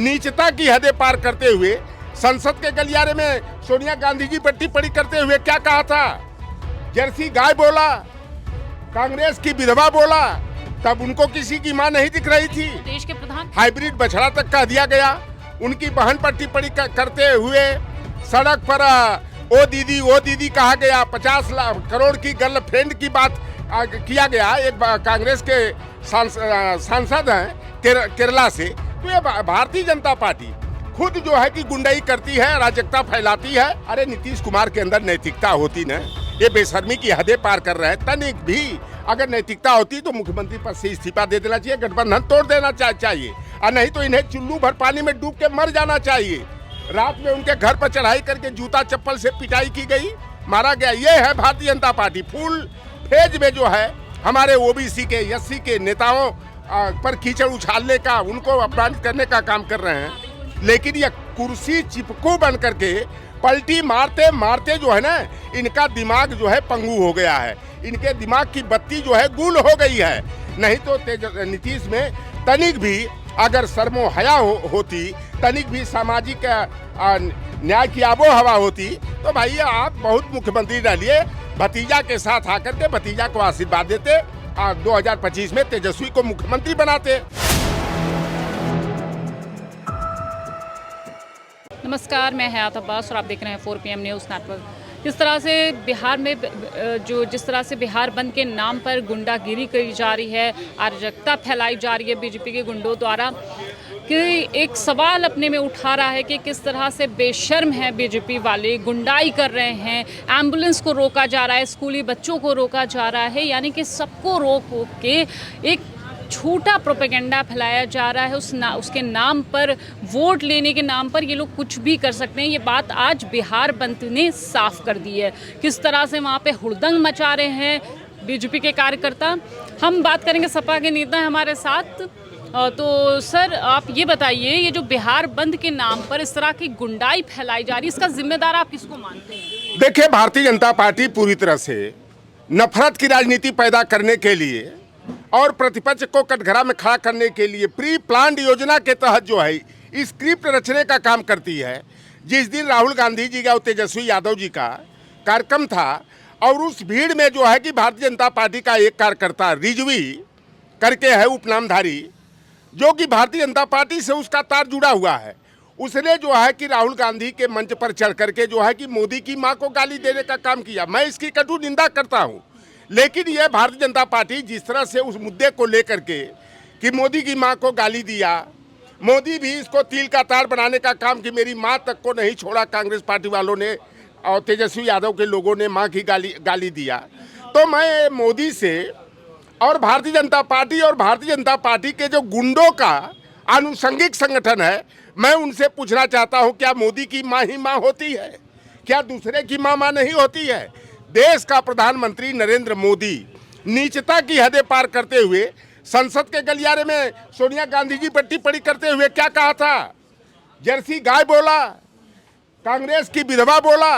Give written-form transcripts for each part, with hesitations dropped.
नीचता की हदें पार करते हुए संसद के गलियारे में सोनिया गांधी जी पर टिप्पणी करते हुए क्या कहा था? जर्सी गाय बोला, कांग्रेस की विधवा बोला, तब उनको किसी की मां नहीं दिख रही थी। देश के प्रधान हाइब्रिड बछड़ा तक कह दिया गया। उनकी बहन पर टिप्पणी करते हुए सड़क पर ओ दीदी कहा गया। 50 करोड़ की गर्लफ्रेंड की बात किया गया। एक कांग्रेस के सांसद हैं केरला से। तो ये भारतीय जनता पार्टी खुद जो है कि गुंडाई करती है, अराजकता फैलाती है। अरे नीतीश कुमार के अंदर नैतिकता होती ना, ये बेशर्मी की हदें पार कर रहे हैं। तनिक भी अगर नैतिकता होती तो मुख्यमंत्री पद से इस्तीफा दे देना चाहिए, गठबंधन तोड़ देना चाहिए, और नहीं तो इन्हें चुल्लू भर पानी में डूब के मर जाना चाहिए। रात में उनके घर पर चढ़ाई करके जूता चप्पल से पिटाई की गई, मारा गया। ये है Bharatiya Janata party. Full phase में जो है हमारे ओबीसी के एससी के नेताओं पर कीचड़ उछालने का, उनको अपमानित करने का काम कर रहे हैं। लेकिन यह कुर्सी चिपकू बन करके पलटी मारते मारते जो है ना, इनका दिमाग जो है पंगु हो गया है। इनके दिमाग की बत्ती जो है गुल हो गई है। नहीं तो नीतीश में तनिक भी अगर शर्मो हया होती, तनिक भी सामाजिक न्याय की आबो हवा होती, तो भाई आप बहुत मुख्यमंत्री रह लिए। भतीजा के साथ आकर के भतीजा को आशीर्वाद देते और 2025 में तेजस्वी को मुख्यमंत्री बनाते। नमस्कार, मैं हयात अब्बास और आप देख रहे हैं 4 PM न्यूज़ नेटवर्क। जिस तरह से बिहार में जिस तरह से बिहार बंद के नाम पर गुंडागिरी करी जा रही है, अराजकता फैलाई जा रही है बीजेपी के गुंडों द्वारा, कि एक सवाल अपने में उठा रहा है कि किस तरह से बेशर्म है बीजेपी वाले, गुंडाई कर रहे हैं। एम्बुलेंस को रोका जा रहा है, स्कूली बच्चों को रोका जा रहा है, यानी कि सबको रोक के एक झूठा प्रोपेगेंडा फैलाया जा रहा है। उसके नाम पर, वोट लेने के नाम पर ये लोग कुछ भी कर सकते हैं। ये बात आज बिहार बंद ने साफ कर दी है। किस तरह से वहाँ पे हुड़दंग मचा रहे हैं बीजेपी के कार्यकर्ता। हम बात करेंगे, सपा के नेता हैं हमारे साथ। तो सर, आप ये बताइए, ये जो बिहार बंद के नाम पर इस तरह की गुंडाई फैलाई जा रही है, इसका जिम्मेदार आप किसको मानते हैं? देखिए, भारतीय जनता पार्टी पूरी तरह से नफरत की राजनीति पैदा करने के लिए और प्रतिपक्ष को कटघरा में खड़ा करने के लिए प्री प्लान्ड योजना के तहत जो है स्क्रिप्ट रचने का काम करती है। जिस दिन राहुल गांधी जी का और तेजस्वी यादव जी का कार्यक्रम था, और उस भीड़ में जो है कि भारतीय जनता पार्टी का एक कार्यकर्ता रिजवी करके है, उपनामधारी, जो कि भारतीय जनता पार्टी से उसका तार जुड़ा हुआ है, उसने जो है कि राहुल गांधी के मंच पर चढ़ करके जो है कि मोदी की मां को गाली देने का काम किया। मैं इसकी कटु निंदा करता हूं। लेकिन यह भारतीय जनता पार्टी जिस तरह से उस मुद्दे को लेकर के कि मोदी की मां को गाली दिया, मोदी भी इसको तिल का तार बनाने का काम कि मेरी मां तक को नहीं छोड़ा कांग्रेस पार्टी वालों ने, और तेजस्वी यादव के लोगों ने मां की गाली दिया। तो मैं मोदी से और भारतीय जनता पार्टी के जो गुंडों का आनुषंगिक संगठन है, मैं उनसे पूछना चाहता हूं, क्या मोदी की मां ही मां होती है? क्या दूसरे की मां नहीं होती है? देश का प्रधानमंत्री नरेंद्र मोदी नीचता की हदें पार करते हुए संसद के गलियारे में सोनिया गांधी जी पर टिप्पणी करते हुए क्या कहा था? जर्सी गाय बोला, कांग्रेस की विधवा बोला,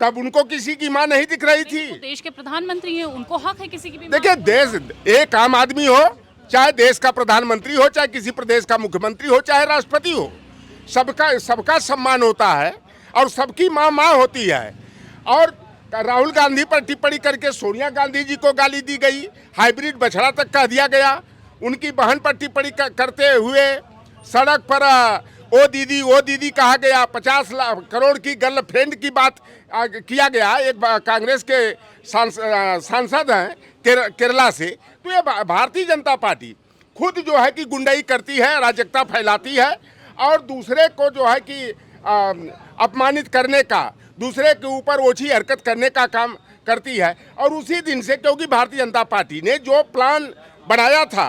तब उनको किसी की मां नहीं दिख रही थी। तो देश के प्रधानमंत्री हैं, उनको हक है किसी की भी। देखिए, देश एक आम आदमी हो, चाहे देश का प्रधानमंत्री हो, चाहे किसी प्रदेश का मुख्यमंत्री हो, चाहे राष्ट्रपति हो, सबका सम्मान होता है और सबकी मां होती है। और राहुल गांधी पर टिप्पणी करके सोनिया गांधी जी को गाली दी गई, हाइब्रिड बछड़ा तक कह दिया गया। उनकी बहन पर टिप्पणी करते हुए सड़क पर ओ दीदी कहा गया। 50 करोड़ की गर्लफ्रेंड की बात किया गया। एक कांग्रेस के सांसद हैं केरला से। तो ये भारतीय जनता पार्टी खुद जो है कि गुंडाई करती है, अराजकता फैलाती है, और दूसरे को जो है कि अपमानित करने का, दूसरे के ऊपर ओछी हरकत करने का काम करती है। और उसी दिन से, क्योंकि भारतीय जनता पार्टी ने जो प्लान बनाया था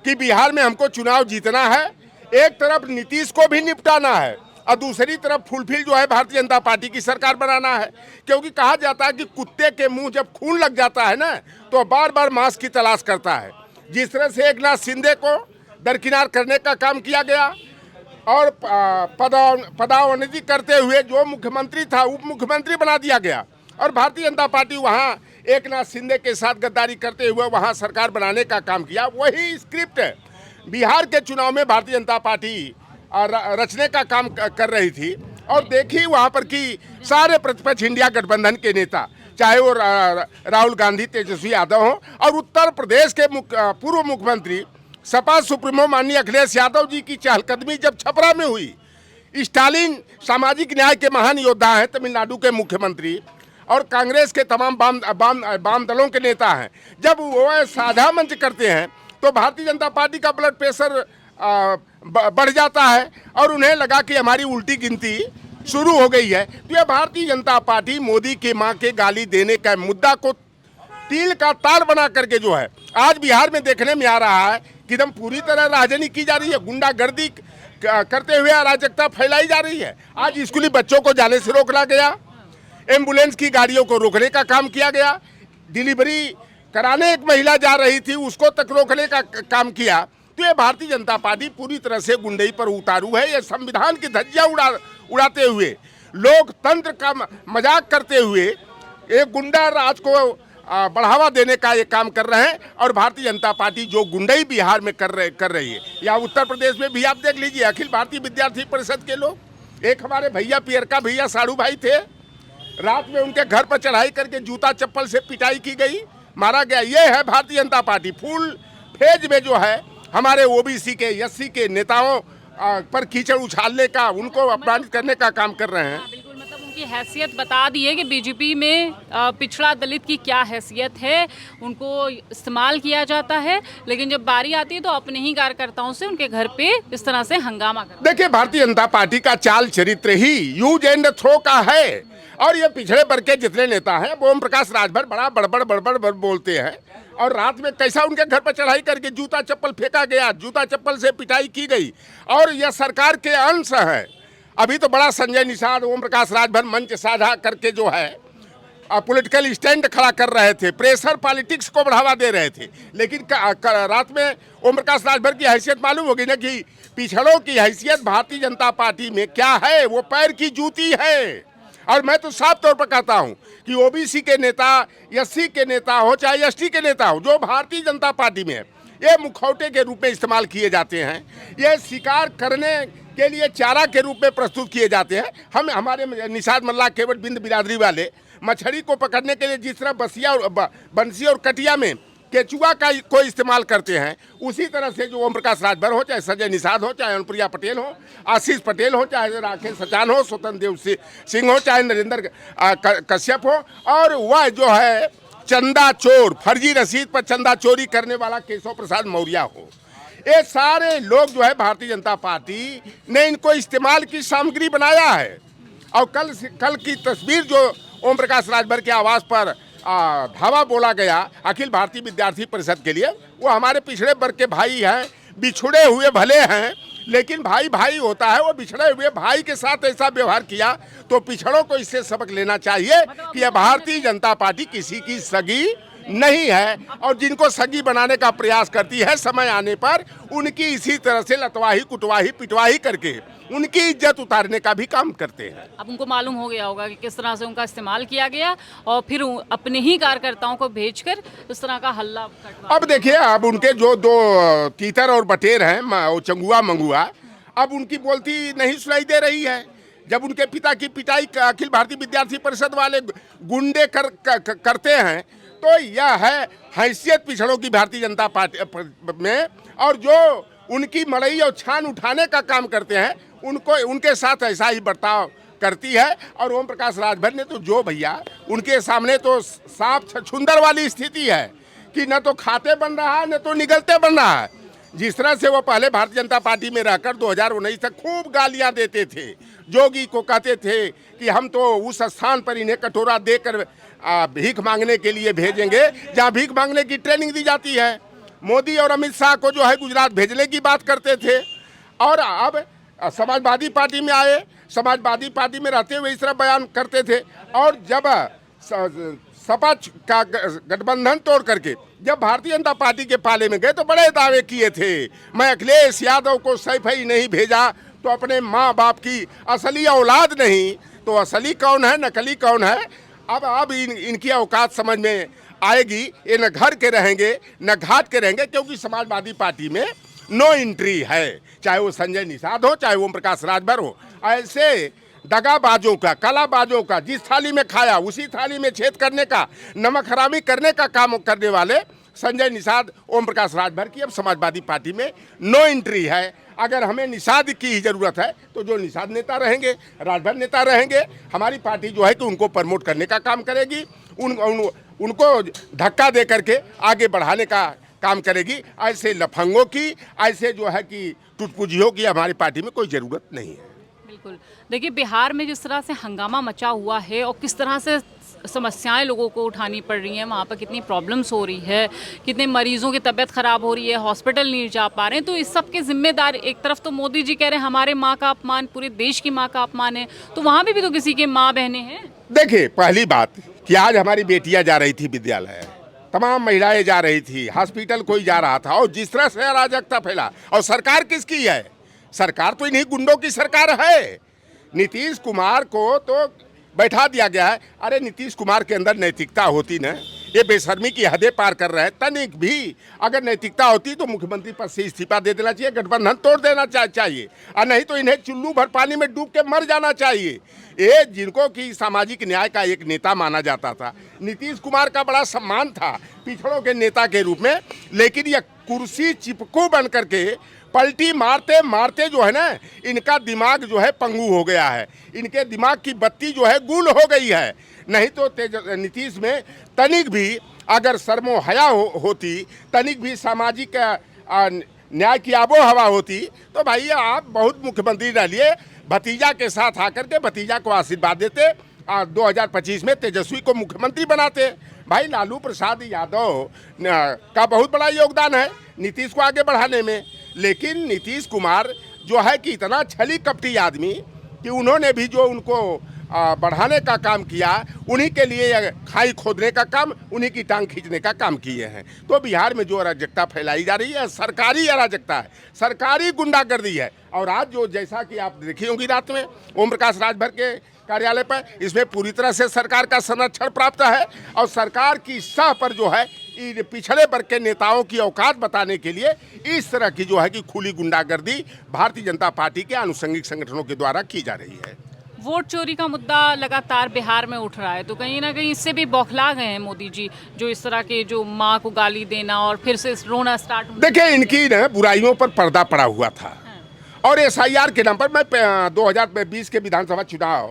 कि बिहार में हमको चुनाव जीतना है, एक तरफ नीतीश को भी निपटाना है और दूसरी तरफ फुलफिल जो है भारतीय जनता पार्टी की सरकार बनाना है। क्योंकि कहा जाता है कि कुत्ते के मुंह जब खून लग जाता है ना, तो बार बार मांस की तलाश करता है। जिस तरह से एकनाथ शिंदे को दरकिनार करने का काम किया गया और पदावनति करते हुए जो मुख्यमंत्री था उप मुख्यमंत्री बना दिया गया, और भारतीय जनता पार्टी वहां एकनाथ शिंदे के साथ गद्दारी करते हुए वहां सरकार बनाने का काम किया। वही स्क्रिप्ट बिहार के चुनाव में भारतीय जनता पार्टी रचने का काम कर रही थी। और देखी वहाँ पर कि सारे प्रतिपक्ष इंडिया गठबंधन के नेता, चाहे वो राहुल गांधी, तेजस्वी यादव हों, और उत्तर प्रदेश के पूर्व मुख्यमंत्री सपा सुप्रीमो माननीय अखिलेश यादव जी की चहलकदमी जब छपरा में हुई। स्टालिन सामाजिक न्याय के महान योद्धा हैं, तमिलनाडु के मुख्यमंत्री, और कांग्रेस के तमाम वाम दलों के नेता हैं। जब वो साझा मंच करते हैं तो भारतीय जनता पार्टी का ब्लड प्रेशर बढ़ जाता है और उन्हें लगा कि हमारी उल्टी गिनती शुरू हो गई है। तो ये भारतीय जनता पार्टी मोदी की मां के गाली देने का मुद्दा को तिल का तार बना करके जो है आज बिहार में देखने में आ रहा है कि एकदम पूरी तरह राजनीति की जा रही है, गुंडागर्दी करते हुए अराजकता फैलाई जा रही है। आज स्कूली बच्चों को जाने से रोकना गया, एम्बुलेंस की गाड़ियों को रोकने का काम किया गया, डिलीवरी कराने एक महिला जा रही थी उसको तक रोकने का काम किया। तो ये भारतीय जनता पार्टी पूरी तरह से गुंडई पर उतारू है। ये संविधान की धज्जियां उड़ाते हुए, लोकतंत्र का मजाक करते हुए एक गुंडा राज को बढ़ावा देने का ये काम कर रहे हैं। और भारतीय जनता पार्टी जो गुंडई बिहार में कर रही है, या उत्तर प्रदेश में भी आप देख लीजिए, अखिल भारतीय विद्यार्थी परिषद के लोग, एक हमारे भैया पियरका भैया साड़ू भाई थे, रात में उनके घर पर चढ़ाई करके जूता चप्पल से पिटाई की गई, मारा गया। ये है Bharatiya Janata party. Full phase में जो है हमारे ओबीसी के, एससी के नेताओं पर कीचड़ उछालने का, उनको अपमानित करने का काम कर रहे हैं। बिल्कुल, मतलब उनकी हैसियत बता दी है कि बीजेपी में पिछड़ा दलित की क्या हैसियत है, उनको इस्तेमाल किया जाता है, लेकिन जब बारी आती है तो अपने ही कार्यकर्ताओं से उनके घर पे इस तरह से हंगामा करते हैं। देखिए, भारतीय जनता पार्टी का चाल चरित्र ही यूज एंड थ्रो का है। और ये पिछड़े वर्ग के जितने नेता हैं, ओम प्रकाश राजभर बड़ा बड़बड़ बोलते हैं, और रात में कैसा उनके घर पर चढ़ाई करके जूता चप्पल फेंका गया, जूता चप्पल से पिटाई की गई। और यह सरकार के अंश है। अभी तो बड़ा संजय निषाद, ओम प्रकाश राजभर मंच साझा करके जो है पॉलिटिकल स्टैंड खड़ा कर रहे थे, प्रेशर पॉलिटिक्स को बढ़ावा दे रहे थे। लेकिन रात में ओम प्रकाश राजभर की हैसियत मालूम होगी ना कि पिछड़ों की हैसियत भारतीय जनता पार्टी में क्या है, वो पैर की जूती है। और मैं तो साफ तौर पर कहता हूं कि ओबीसी के नेता, एससी के नेता हो चाहे एसटी के नेता हो, जो भारतीय जनता पार्टी में है, ये मुखौटे के रूप में इस्तेमाल किए जाते हैं। ये शिकार करने के लिए चारा के रूप में प्रस्तुत किए जाते हैं। हमारे निषाद मल्ला केवट बिंद बिरादरी वाले मछली को पकड़ने के लिए जिस तरह बंसी और कटिया में केचुआ का को इस्तेमाल करते हैं, उसी तरह से जो ओम प्रकाश राजभर हो, चाहे संजय निषाद हो, चाहे अनुप्रिया पटेल हो, आशीष पटेल हो, चाहे राकेश सचान हो, स्वतंत्र देव सिंह हो, चाहे नरेंद्र कश्यप हो, और वह जो है चंदा चोर, फर्जी रसीद पर चंदा चोरी करने वाला केशव प्रसाद मौर्य हो, ये सारे लोग जो है भारतीय जनता पार्टी ने इनको इस्तेमाल की सामग्री बनाया है। और कल की तस्वीर जो ओम प्रकाश राजभर के आवास पर धावा बोला गया अखिल भारतीय विद्यार्थी परिषद के लिए, वो हमारे पिछड़े वर्ग के भाई हैं, बिछड़े हुए भले हैं, लेकिन भाई भाई होता है। वो बिछड़े हुए भाई के साथ ऐसा व्यवहार किया तो पिछड़ों को इससे सबक लेना चाहिए कि यह भारतीय जनता पार्टी किसी की सगी नहीं है। और जिनको सगी बनाने का प्रयास करती है, समय आने पर उनकी इसी तरह से लतवाही, कुटवाही, पिटवाही करके उनकी इज्जत उतारने का भी काम करते हैं। अब उनको मालूम हो गया होगा कि किस तरह से उनका इस्तेमाल किया गया और फिर अपने ही कार्यकर्ताओं को भेजकर इस तरह का हल्ला कटवा। अब देखिए, अब उनके जो दो तीतर और बटेर हैं, चंगुआ मंगुआ, अब उनकी बोलती नहीं सुनाई दे रही है। जब उनके पिता की पिटाई अखिल भारतीय विद्यार्थी परिषद वाले गुंडे करते हैं, तो यह है हैसियत पिछड़ों की भारतीय जनता पार्टी में। और जो उनकी मड़ई और छान उठाने का काम करते हैं, उनको उनके साथ ऐसा ही बर्ताव करती है। और ओम प्रकाश राजभर ने तो जो भैया उनके सामने तो सांप छछूंदर वाली स्थिति है कि न तो खाते बन रहा है, न तो निगलते बन रहा है। जिस तरह से वो पहले भारतीय जनता पार्टी में रहकर 2019 तक खूब गालियां देते थे, जोगी को कहते थे कि हम तो उस स्थान पर इन्हें कटोरा देकर भीख मांगने के लिए भेजेंगे जहां भीख मांगने की ट्रेनिंग दी जाती है। मोदी और अमित शाह को जो है गुजरात भेजने की बात करते थे। और अब समाजवादी पार्टी में आए, समाजवादी पार्टी में रहते हुए इस तरह बयान करते थे। और जब सपा का गठबंधन तोड़ करके जब भारतीय जनता पार्टी के पाले में गए तो बड़े दावे किए थे, मैं अखिलेश यादव को सैफ ही नहीं भेजा तो अपने माँ बाप की असली औलाद नहीं, तो असली कौन है, नकली कौन है। अब इनकी औकात समझ में आएगी। ये न घर के रहेंगे न घाट के रहेंगे, क्योंकि समाजवादी पार्टी में नो एंट्री है, चाहे वो संजय निषाद हो, चाहे ओम प्रकाश राजभर हो। ऐसे दगाबाजों का, कालाबाजों का, जिस थाली में खाया उसी थाली में छेद करने का, नमक हरामी करने का काम करने वाले संजय निषाद, ओम प्रकाश राजभर की अब समाजवादी पार्टी में नो एंट्री है। अगर हमें निषाद की ही जरूरत है तो जो निषाद नेता रहेंगे, राजभर नेता रहेंगे, हमारी पार्टी जो है कि उनको प्रमोट करने का काम करेगी, उनको धक्का दे करके आगे बढ़ाने का काम करेगी। ऐसे लफंगों की, ऐसे जो है कि टुटपुजियों की हमारी पार्टी में कोई ज़रूरत नहीं है। बिल्कुल। देखिए, बिहार में जिस तरह से हंगामा मचा हुआ है और किस तरह से समस्याएं लोगों को उठानी पड़ रही हैं, वहाँ पर कितनी प्रॉब्लम्स हो रही है, कितने मरीजों की तबीयत ख़राब हो रही है, हॉस्पिटल नहीं जा पा रहे हैं, तो इस सब के जिम्मेदार एक तरफ तो मोदी जी कह रहे हैं हमारे माँ का अपमान, पूरे देश की माँ का अपमान है, तो वहाँ भी तो किसी के माँ बहनें हैं। देखिए, पहली बात कि आज हमारी बेटियां जा रही थी विद्यालय, तमाम महिलाएं जा रही थी, हॉस्पिटल कोई जा रहा था, और जिस तरह से अराजकता फैला, और सरकार किसकी है? सरकार तो इन्हीं गुंडों की सरकार है। नीतीश कुमार को तो बैठा दिया गया है। अरे नीतीश कुमार के अंदर नैतिकता होती ना, ये बेशर्मी की हदें पार कर रहे हैं। तनिक भी अगर नैतिकता होती तो मुख्यमंत्री पद से इस्तीफा दे देना चाहिए, गठबंधन तोड़ देना चाहिए, और नहीं तो इन्हें चुल्लू भर पानी में डूब के मर जाना चाहिए। ये जिनको कि सामाजिक न्याय का एक नेता माना जाता था, नीतीश कुमार का बड़ा सम्मान था पिछड़ों के नेता के रूप में, लेकिन यह कुर्सी चिपकू बन करके पलटी मारते मारते जो है ना, इनका दिमाग जो है पंगु हो गया है, इनके दिमाग की बत्ती जो है गुल हो गई है। नहीं तो नीतीश में तनिक भी अगर शर्मो हया होती, तनिक भी सामाजिक न्याय की आबो हवा होती, तो भाई आप बहुत मुख्यमंत्री रह लिए, भतीजा के साथ आकर के भतीजा को आशीर्वाद देते, 2025 में तेजस्वी को मुख्यमंत्री बनाते। भाई लालू प्रसाद यादव का बहुत बड़ा योगदान है नीतीश को आगे बढ़ाने में, लेकिन नीतीश कुमार जो है कि इतना छली कपटी आदमी कि उन्होंने भी जो उनको बढ़ाने का काम किया, उन्हीं के लिए खाई खोदने का काम, उन्हीं की टांग खींचने का काम किए हैं। तो बिहार में जो अराजकता फैलाई जा रही है, सरकारी अराजकता है, सरकारी गुंडागर्दी है। और आज जो जैसा कि आप देखी होंगी रात में ओम प्रकाश राजभर के कार्यालय पर, इसमें पूरी तरह से सरकार का संरक्षण प्राप्त है, और सरकार की सह पर जो है पिछड़े वर्ग के नेताओं की औकात बताने के लिए इस तरह की जो है कि खुली गुंडागर्दी भारतीय जनता पार्टी के आनुषंगिक संगठनों के द्वारा की जा रही है। वोट चोरी का मुद्दा लगातार बिहार में उठ रहा है, तो कहीं ना कहीं इससे भी बौखला गए हैं मोदी जी, जो इस तरह के जो माँ को गाली देना और फिर से रोना स्टार्ट। देखिए, इनकी ना बुराइयों पर पर्दा पड़ा हुआ था, और SIR के नाम पर मैं 2020 के विधानसभा चुनाव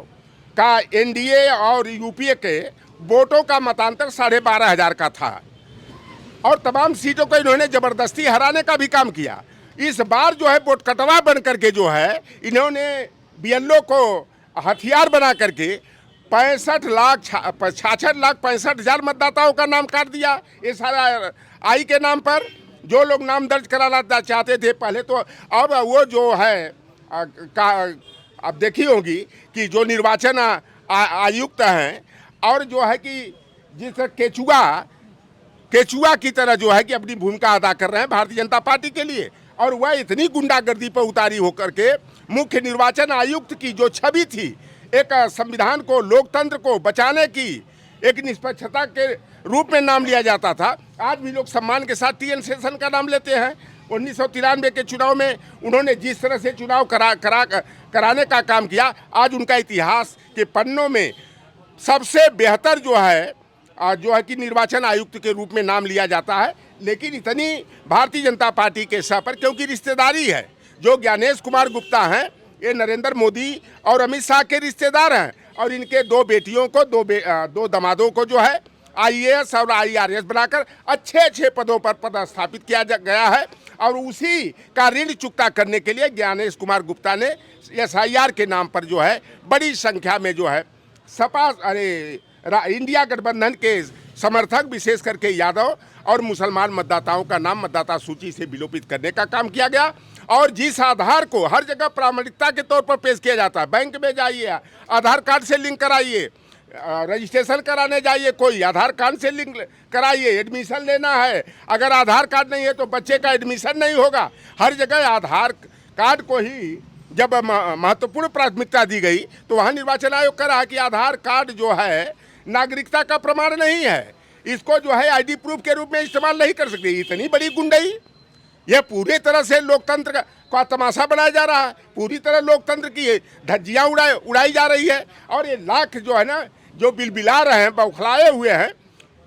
का NDA और UPA के वोटों का मतांतर 12,500 का था, और तमाम सीटों को इन्होंने जबरदस्ती हराने का भी काम किया। इस बार जो है वोट कटवा बन करके जो है इन्होंने BLO को हथियार बना करके 66 लाख 65 हजार मतदाताओं का नाम काट दिया SRI के नाम पर, जो लोग नाम दर्ज कराना चाहते थे पहले। तो अब वो जो है अब देखी होगी कि जो निर्वाचन आयुक्त हैं, और जो है कि जिस केचुआ की तरह जो है कि अपनी भूमिका अदा कर रहे हैं भारतीय जनता पार्टी के लिए, और वह इतनी गुंडागर्दी पर उतारी होकर के मुख्य निर्वाचन आयुक्त की जो छवि थी, एक संविधान को, लोकतंत्र को बचाने की एक निष्पक्षता के रूप में नाम लिया जाता था, आज भी लोग सम्मान के साथ TN शेषन का नाम लेते हैं। 1993 के चुनाव में उन्होंने जिस तरह से चुनाव कराने का काम किया, आज उनका इतिहास के पन्नों में सबसे बेहतर जो है कि निर्वाचन आयुक्त के रूप में नाम लिया जाता है। लेकिन इतनी भारतीय जनता पार्टी के सह पर, क्योंकि रिश्तेदारी है, जो ज्ञानेश कुमार गुप्ता हैं, ये नरेंद्र मोदी और अमित शाह के रिश्तेदार हैं, और इनके दो बेटियों को, दो दामादों को जो है IAS और IRS बनाकर अच्छे पदों पर पदस्थापित किया गया है, और उसी का ऋण चुकता करने के लिए ज्ञानेश कुमार गुप्ता ने SIR के नाम पर जो है बड़ी संख्या में जो है इंडिया गठबंधन के समर्थक, विशेष करके यादव और मुसलमान मतदाताओं का नाम मतदाता सूची से विलोपित करने का काम किया गया। और जिस आधार को हर जगह प्रामाणिकता के तौर पर पेश किया जाता है, बैंक में जाइए आधार कार्ड से लिंक कराइए, रजिस्ट्रेशन कराने जाइए कोई आधार कार्ड से लिंक कराइए, एडमिशन लेना है, अगर आधार कार्ड नहीं है तो बच्चे का एडमिशन नहीं होगा। हर जगह आधार कार्ड को ही जब महत्वपूर्ण प्राथमिकता दी गई, तो वहाँ निर्वाचन आयोग कह रहा कि आधार कार्ड जो है नागरिकता का प्रमाण नहीं है, इसको जो है ID प्रूफ के रूप में इस्तेमाल नहीं कर सकते। इतनी बड़ी गुंडई, यह पूरी तरह से लोकतंत्र का तमाशा बनाया जा रहा है, पूरी तरह लोकतंत्र की धज्जियां उड़ाई जा रही है। और ये लाख जो है ना, जो बिलबिला रहे हैं, बौखलाए हुए हैं,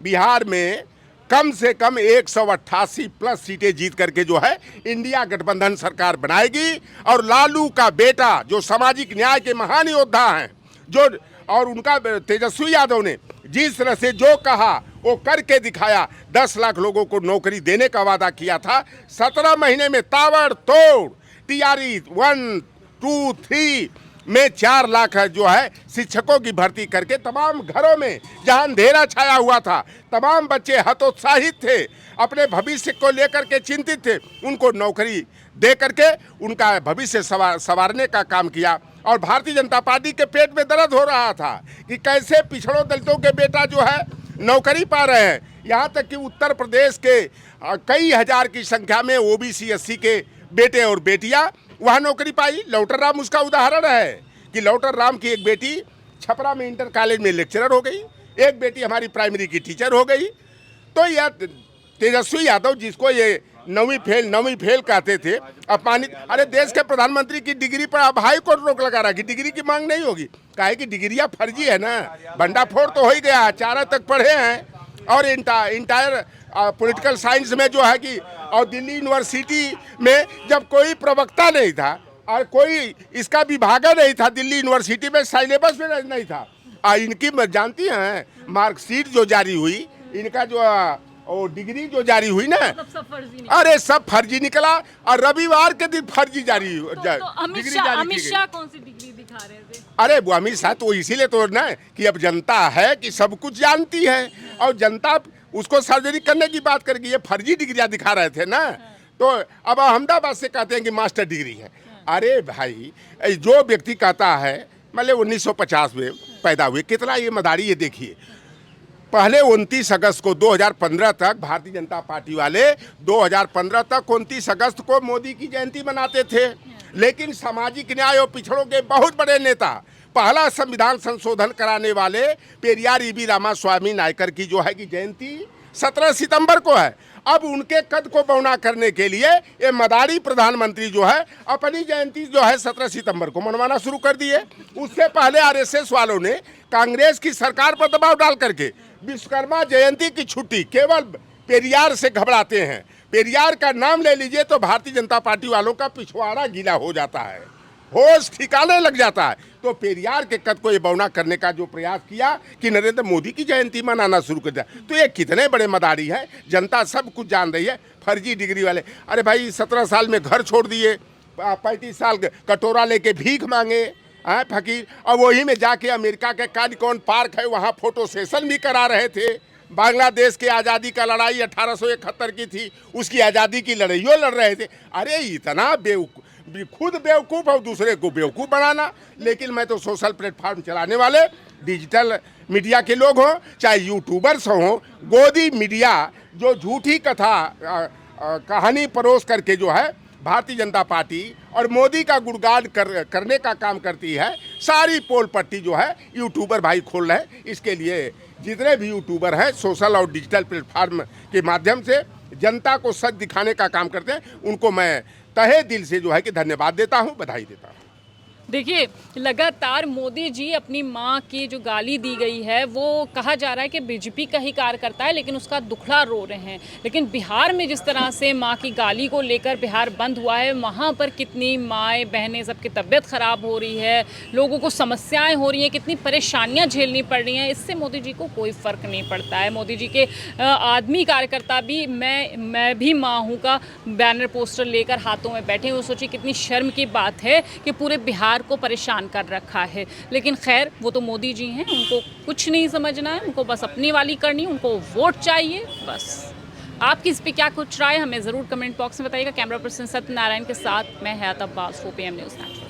बिहार में कम से कम 188 प्लस सीटें जीत करके जो है इंडिया गठबंधन सरकार बनाएगी। और लालू का बेटा जो सामाजिक न्याय के महान योद्धा हैं, जो और उनका तेजस्वी यादव ने जिस तरह से जो कहा वो करके दिखाया, 10 लाख लोगों को नौकरी देने का वादा किया था, 17 महीने में ताबड़तोड़ टीआरई 1, 2, 3 में 4 लाख जो है शिक्षकों की भर्ती करके तमाम घरों में जहां अंधेरा छाया हुआ था, तमाम बच्चे हतोत्साहित थे, अपने भविष्य को लेकर के चिंतित थे, उनको नौकरी दे करके उनका भविष्य संवारने का काम किया। और भारतीय जनता पार्टी के पेट में दर्द हो रहा था कि कैसे पिछड़ों दलितों के बेटा जो है नौकरी पा रहे हैं। यहाँ तक कि उत्तर प्रदेश के कई हजार की संख्या में ओबीसी एससी के बेटे और बेटियाँ वहाँ नौकरी पाई। लौटर राम उसका उदाहरण है कि लौटर राम की एक बेटी छपरा में इंटर कॉलेज में लेक्चरर हो गई, एक बेटी हमारी प्राइमरी की टीचर हो गई। तो यह तेजस्वी यादव, जिसको ये नौवीं फेल कहते थे, अपमानित, अरे देश के प्रधानमंत्री की डिग्री पर अब हाई कोर्ट रोक लगा रहा कि डिग्री की मांग नहीं होगी। काहे कि डिग्रियां फर्जी है ना, भंडाफोड़ तो हो ही गया, 4 तक पढ़े हैं। और इंटायर पॉलिटिकल साइंस में जो है कि, और दिल्ली यूनिवर्सिटी में जब कोई प्रवक्ता नहीं था और कोई इसका विभाग नहीं था, दिल्ली यूनिवर्सिटी में सिलेबस में नहीं था। इनकी जानती हैं मार्कशीट जो जारी हुई, इनका जो और डिग्री जो जारी हुई ना, अरे सब फर्जी निकला। और रविवार के दिन फर्जी जारी अमित शाह कौन सी डिग्री दिखा रहे थे? अरे वो अमित शाह तो इसीलिए तो ना कि अब जनता है कि सब कुछ जानती है और जनता उसको सार्वजनिक करने की बात करके ये फर्जी डिग्रियां दिखा रहे थे ना। तो अब अहमदाबाद से कहते हैं कि मास्टर डिग्री है। अरे भाई, जो व्यक्ति कहता है, मतलब 1950 में पैदा हुए, कितना ये मदारी, ये देखिए। पहले 29 अगस्त को 2015 तक भारतीय जनता पार्टी वाले 2015 तक 29 अगस्त को मोदी की जयंती मनाते थे। लेकिन सामाजिक न्याय और पिछड़ों के बहुत बड़े नेता, पहला संविधान संशोधन कराने वाले पेरियार ईवी रामास्वामी नायकर की जो है कि जयंती 17 सितंबर को है। अब उनके कद को बौना करने के लिए ये मदारी प्रधानमंत्री जो है अपनी जयंती जो है 17 सितंबर को मनवाना शुरू कर दिए। उससे पहले आरएसएस वालों ने कांग्रेस की सरकार पर दबाव डाल करके विश्वकर्मा जयंती की छुट्टी केवल पेरियार से घबराते हैं। पेरियार का नाम ले लीजिए तो भारतीय जनता पार्टी वालों का पिछवाड़ा गीला हो जाता है, होश ठिकाने लग जाता है। तो पेरियार के कद को ये बौना करने का जो प्रयास किया कि नरेंद्र मोदी की जयंती मनाना शुरू कर दिया, तो ये कितने बड़े मदारी है, जनता सब कुछ जान रही है। फर्जी डिग्री वाले, अरे भाई 17 साल में घर छोड़ दिए, 35 साल कटोरा लेके भीख मांगे फकीर, और वही में जाके अमेरिका के कानिकॉन पार्क है वहाँ फोटो सेशन भी करा रहे थे। बांग्लादेश की आज़ादी का लड़ाई 1871 की थी, उसकी आज़ादी की लड़ाइयों लड़ रहे थे। अरे इतना खुद बेवकूफ़ और दूसरे को बेवकूफ़ बनाना। लेकिन मैं तो सोशल प्लेटफॉर्म चलाने वाले डिजिटल मीडिया के लोग हों, चाहे यूट्यूबर्स हों, गोदी मीडिया जो झूठी कथा कहानी परोस करके जो है भारतीय जनता पार्टी और मोदी का गुणगान करने का काम करती है, सारी पोल पट्टी जो है यूट्यूबर भाई खोल रहे हैं। इसके लिए जितने भी यूट्यूबर हैं सोशल और डिजिटल प्लेटफार्म के माध्यम से जनता को सच दिखाने का काम करते हैं, उनको मैं तहे दिल से जो है कि धन्यवाद देता हूं, बधाई देता हूं। देखिए, लगातार मोदी जी अपनी मां की जो गाली दी गई है वो कहा जा रहा है कि बीजेपी का ही कार्यकर्ता है, लेकिन उसका दुखड़ा रो रहे हैं। लेकिन बिहार में जिस तरह से मां की गाली को लेकर बिहार बंद हुआ है, वहाँ पर कितनी माएँ बहनें सबकी तबीयत ख़राब हो रही है, लोगों को समस्याएं हो रही हैं, कितनी परेशानियां झेलनी पड़ रही हैं, इससे मोदी जी को कोई फ़र्क नहीं पड़ता है। मोदी जी के आदमी कार्यकर्ता भी मैं भी माँ हूँ का बैनर पोस्टर लेकर हाथों में बैठे हुए, सोचिए कितनी शर्म की बात है कि पूरे बिहार को परेशान कर रखा है। लेकिन खैर, वो तो मोदी जी हैं, उनको कुछ नहीं समझना है, उनको बस अपनी वाली करनी, उनको वोट चाहिए बस। आपकी इस पर क्या कुछ राय, हमें ज़रूर कमेंट बॉक्स में बताइएगा। कैमरा पर्सन सत्यनारायण के साथ मैं हयात अब्बास, 4PM न्यूज़ नेटवर्क।